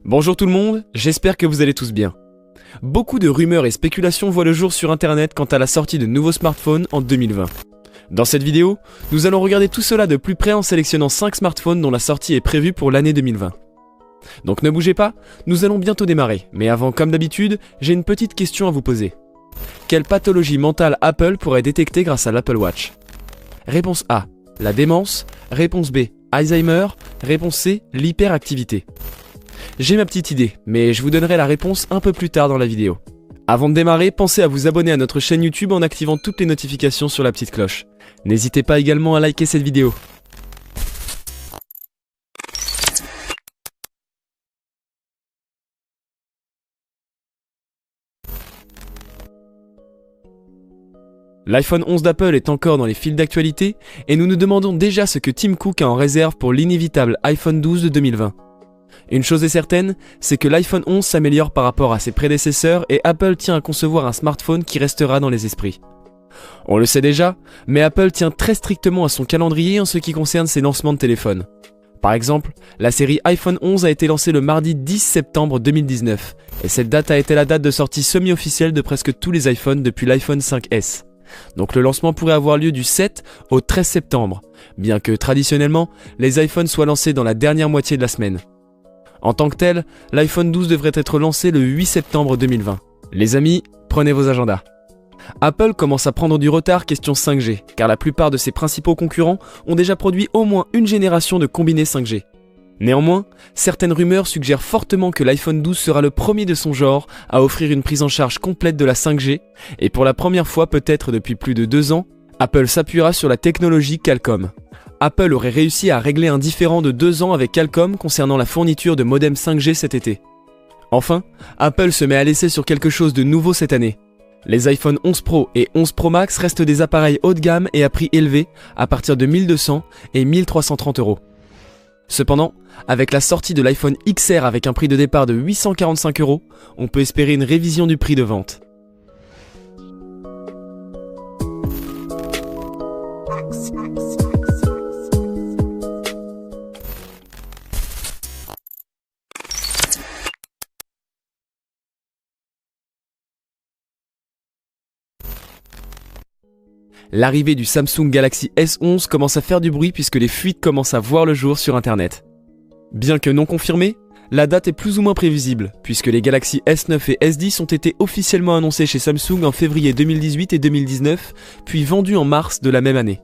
Bonjour tout le monde, j'espère que vous allez tous bien. Beaucoup de rumeurs et spéculations voient le jour sur internet quant à la sortie de nouveaux smartphones en 2020. Dans cette vidéo, nous allons regarder tout cela de plus près en sélectionnant 5 smartphones dont la sortie est prévue pour l'année 2020. Donc ne bougez pas, nous allons bientôt démarrer, mais avant, comme d'habitude, j'ai une petite question à vous poser. Quelle pathologie mentale Apple pourrait détecter grâce à l'Apple Watch? Réponse A, la démence. Réponse B, Alzheimer. Réponse C, l'hyperactivité. J'ai ma petite idée, mais je vous donnerai la réponse un peu plus tard dans la vidéo. Avant de démarrer, pensez à vous abonner à notre chaîne YouTube en activant toutes les notifications sur la petite cloche. N'hésitez pas également à liker cette vidéo. L'iPhone 11 d'Apple est encore dans les fils d'actualité et nous nous demandons déjà ce que Tim Cook a en réserve pour l'inévitable iPhone 12 de 2020. Une chose est certaine, c'est que l'iPhone 11 s'améliore par rapport à ses prédécesseurs et Apple tient à concevoir un smartphone qui restera dans les esprits. On le sait déjà, mais Apple tient très strictement à son calendrier en ce qui concerne ses lancements de téléphone. Par exemple, la série iPhone 11 a été lancée le mardi 10 septembre 2019 et cette date a été la date de sortie semi-officielle de presque tous les iPhones depuis l'iPhone 5S. Donc le lancement pourrait avoir lieu du 7 au 13 septembre, bien que traditionnellement, les iPhones soient lancés dans la dernière moitié de la semaine. En tant que tel, l'iPhone 12 devrait être lancé le 8 septembre 2020. Les amis, prenez vos agendas. Apple commence à prendre du retard question 5G, car la plupart de ses principaux concurrents ont déjà produit au moins une génération de combinés 5G. Néanmoins, certaines rumeurs suggèrent fortement que l'iPhone 12 sera le premier de son genre à offrir une prise en charge complète de la 5G, et pour la première fois peut-être depuis plus de 2 ans, Apple s'appuiera sur la technologie Qualcomm. Apple aurait réussi à régler un différend de 2 ans avec Qualcomm concernant la fourniture de modems 5G cet été. Enfin, Apple se met à l'essai sur quelque chose de nouveau cette année. Les iPhone 11 Pro et 11 Pro Max restent des appareils haut de gamme et à prix élevé, à partir de 1200 et 1330 euros. Cependant, avec la sortie de l'iPhone XR avec un prix de départ de 845 euros, on peut espérer une révision du prix de vente. L'arrivée du Samsung Galaxy S11 commence à faire du bruit puisque les fuites commencent à voir le jour sur internet. Bien que non confirmée, la date est plus ou moins prévisible, puisque les Galaxy S9 et S10 ont été officiellement annoncés chez Samsung en février 2018 et 2019, puis vendus en mars de la même année.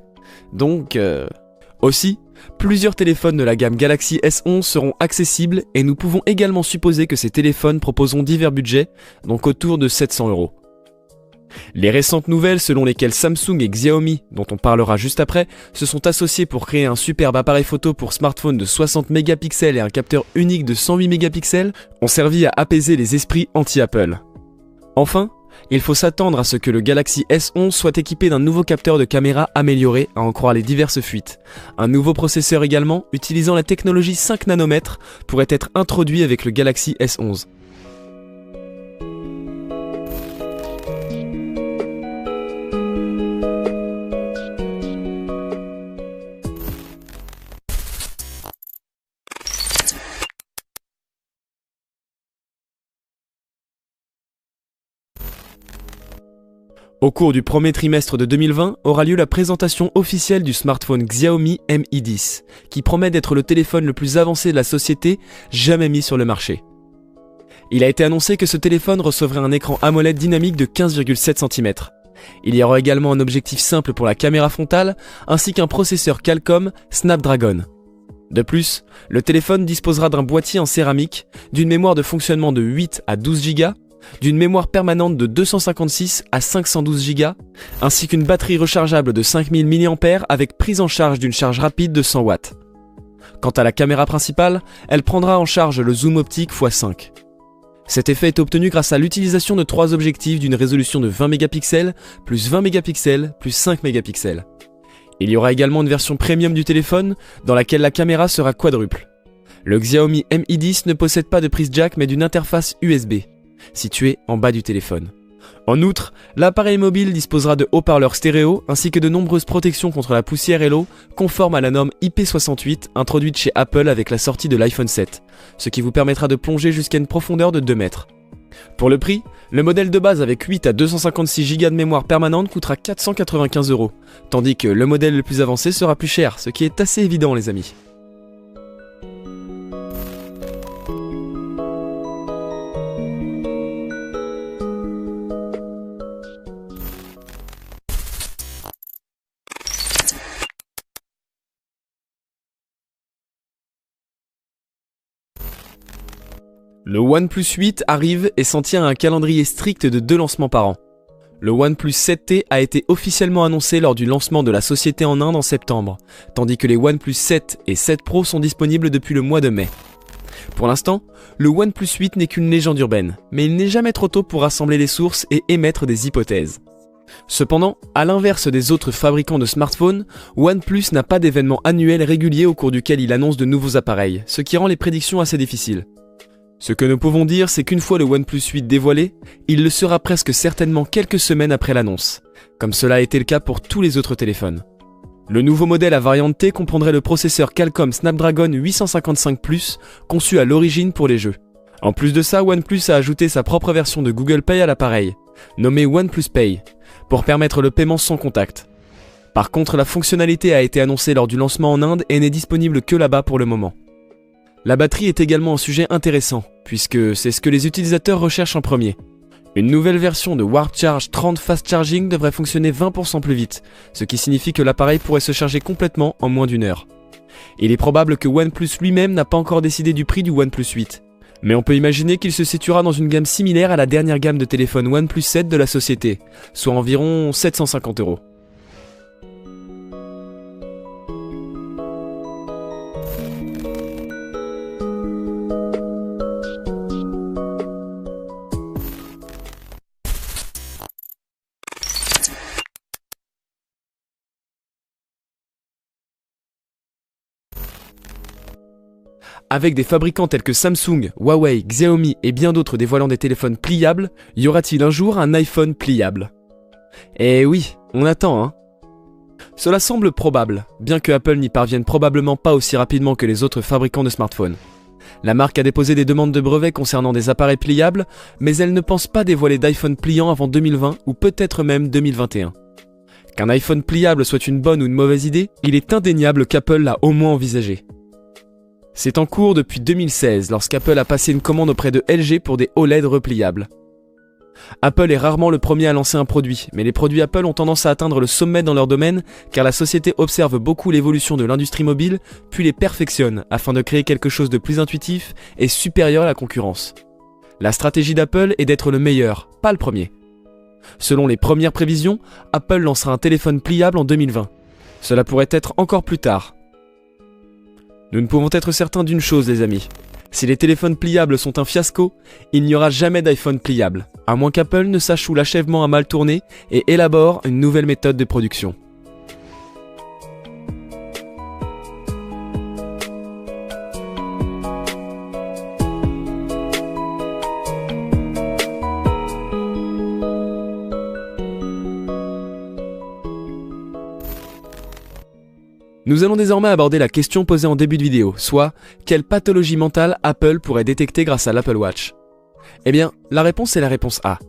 Donc, Aussi, plusieurs téléphones de la gamme Galaxy S11 seront accessibles et nous pouvons également supposer que ces téléphones proposeront divers budgets, donc autour de 700 euros. Les récentes nouvelles selon lesquelles Samsung et Xiaomi, dont on parlera juste après, se sont associés pour créer un superbe appareil photo pour smartphone de 60 mégapixels et un capteur unique de 108 mégapixels ont servi à apaiser les esprits anti-Apple. Enfin, il faut s'attendre à ce que le Galaxy S11 soit équipé d'un nouveau capteur de caméra amélioré, à en croire les diverses fuites. Un nouveau processeur également, utilisant la technologie 5 nanomètres, pourrait être introduit avec le Galaxy S11. Au cours du premier trimestre de 2020 aura lieu la présentation officielle du smartphone Xiaomi Mi 10, qui promet d'être le téléphone le plus avancé de la société jamais mis sur le marché. Il a été annoncé que ce téléphone recevrait un écran AMOLED dynamique de 15,7 cm. Il y aura également un objectif simple pour la caméra frontale, ainsi qu'un processeur Qualcomm Snapdragon. De plus, le téléphone disposera d'un boîtier en céramique, d'une mémoire de fonctionnement de 8 à 12 Go, d'une mémoire permanente de 256 à 512 Go, ainsi qu'une batterie rechargeable de 5000 mAh avec prise en charge d'une charge rapide de 100 watts. Quant à la caméra principale, elle prendra en charge le zoom optique x5. Cet effet est obtenu grâce à l'utilisation de 3 objectifs d'une résolution de 20 mégapixels, plus 20 mégapixels, plus 5 mégapixels. Il y aura également une version premium du téléphone, dans laquelle la caméra sera quadruple. Le Xiaomi Mi 10 ne possède pas de prise jack mais d'une interface USB, située en bas du téléphone. En outre, l'appareil mobile disposera de haut-parleurs stéréo ainsi que de nombreuses protections contre la poussière et l'eau conformes à la norme IP68 introduite chez Apple avec la sortie de l'iPhone 7, ce qui vous permettra de plonger jusqu'à une profondeur de 2 mètres. Pour le prix, le modèle de base avec 8 à 256 Go de mémoire permanente coûtera 495 €, tandis que le modèle le plus avancé sera plus cher, ce qui est assez évident les amis. Le OnePlus 8 arrive et s'en tient à un calendrier strict de 2 lancements par an. Le OnePlus 7T a été officiellement annoncé lors du lancement de la société en Inde en septembre, tandis que les OnePlus 7 et 7 Pro sont disponibles depuis le mois de mai. Pour l'instant, le OnePlus 8 n'est qu'une légende urbaine, mais il n'est jamais trop tôt pour rassembler les sources et émettre des hypothèses. Cependant, à l'inverse des autres fabricants de smartphones, OnePlus n'a pas d'événement annuel régulier au cours duquel il annonce de nouveaux appareils, ce qui rend les prédictions assez difficiles. Ce que nous pouvons dire, c'est qu'une fois le OnePlus 8 dévoilé, il le sera presque certainement quelques semaines après l'annonce, comme cela a été le cas pour tous les autres téléphones. Le nouveau modèle à variante T comprendrait le processeur Qualcomm Snapdragon 855+, conçu à l'origine pour les jeux. En plus de ça, OnePlus a ajouté sa propre version de Google Pay à l'appareil, nommée OnePlus Pay, pour permettre le paiement sans contact. Par contre, la fonctionnalité a été annoncée lors du lancement en Inde et n'est disponible que là-bas pour le moment. La batterie est également un sujet intéressant, puisque c'est ce que les utilisateurs recherchent en premier. Une nouvelle version de Warp Charge 30 Fast Charging devrait fonctionner 20% plus vite, ce qui signifie que l'appareil pourrait se charger complètement en moins d'1 heure. Il est probable que OnePlus lui-même n'a pas encore décidé du prix du OnePlus 8, mais on peut imaginer qu'il se situera dans une gamme similaire à la dernière gamme de téléphones OnePlus 7 de la société, soit environ 750 €. Avec des fabricants tels que Samsung, Huawei, Xiaomi et bien d'autres dévoilant des téléphones pliables, y aura-t-il un jour un iPhone pliable? Eh oui, on attend hein. Cela semble probable, bien que Apple n'y parvienne probablement pas aussi rapidement que les autres fabricants de smartphones. La marque a déposé des demandes de brevets concernant des appareils pliables, mais elle ne pense pas dévoiler d'iPhone pliant avant 2020 ou peut-être même 2021. Qu'un iPhone pliable soit une bonne ou une mauvaise idée, il est indéniable qu'Apple l'a au moins envisagé. C'est en cours depuis 2016 lorsqu'Apple a passé une commande auprès de LG pour des OLED repliables. Apple est rarement le premier à lancer un produit, mais les produits Apple ont tendance à atteindre le sommet dans leur domaine car la société observe beaucoup l'évolution de l'industrie mobile, puis les perfectionne afin de créer quelque chose de plus intuitif et supérieur à la concurrence. La stratégie d'Apple est d'être le meilleur, pas le premier. Selon les premières prévisions, Apple lancera un téléphone pliable en 2020. Cela pourrait être encore plus tard. Nous ne pouvons être certains d'une chose les amis. Si les téléphones pliables sont un fiasco, il n'y aura jamais d'iPhone pliable, à moins qu'Apple ne sache où l'achèvement a mal tourné et élabore une nouvelle méthode de production. Nous allons désormais aborder la question posée en début de vidéo, soit quelle pathologie mentale Apple pourrait détecter grâce à l'Apple Watch? Eh bien, la réponse est la réponse A.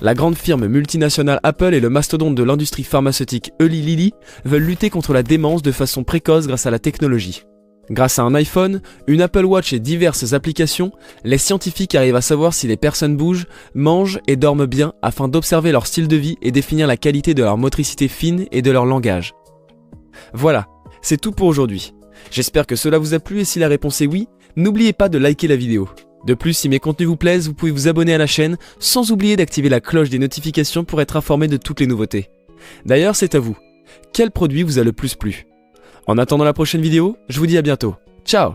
La grande firme multinationale Apple et le mastodonte de l'industrie pharmaceutique Eli Lilly veulent lutter contre la démence de façon précoce grâce à la technologie. Grâce à un iPhone, une Apple Watch et diverses applications, les scientifiques arrivent à savoir si les personnes bougent, mangent et dorment bien afin d'observer leur style de vie et définir la qualité de leur motricité fine et de leur langage. Voilà, c'est tout pour aujourd'hui. J'espère que cela vous a plu et si la réponse est oui, n'oubliez pas de liker la vidéo. De plus, si mes contenus vous plaisent, vous pouvez vous abonner à la chaîne sans oublier d'activer la cloche des notifications pour être informé de toutes les nouveautés. D'ailleurs, c'est à vous. Quel produit vous a le plus plu? En attendant la prochaine vidéo, je vous dis à bientôt. Ciao!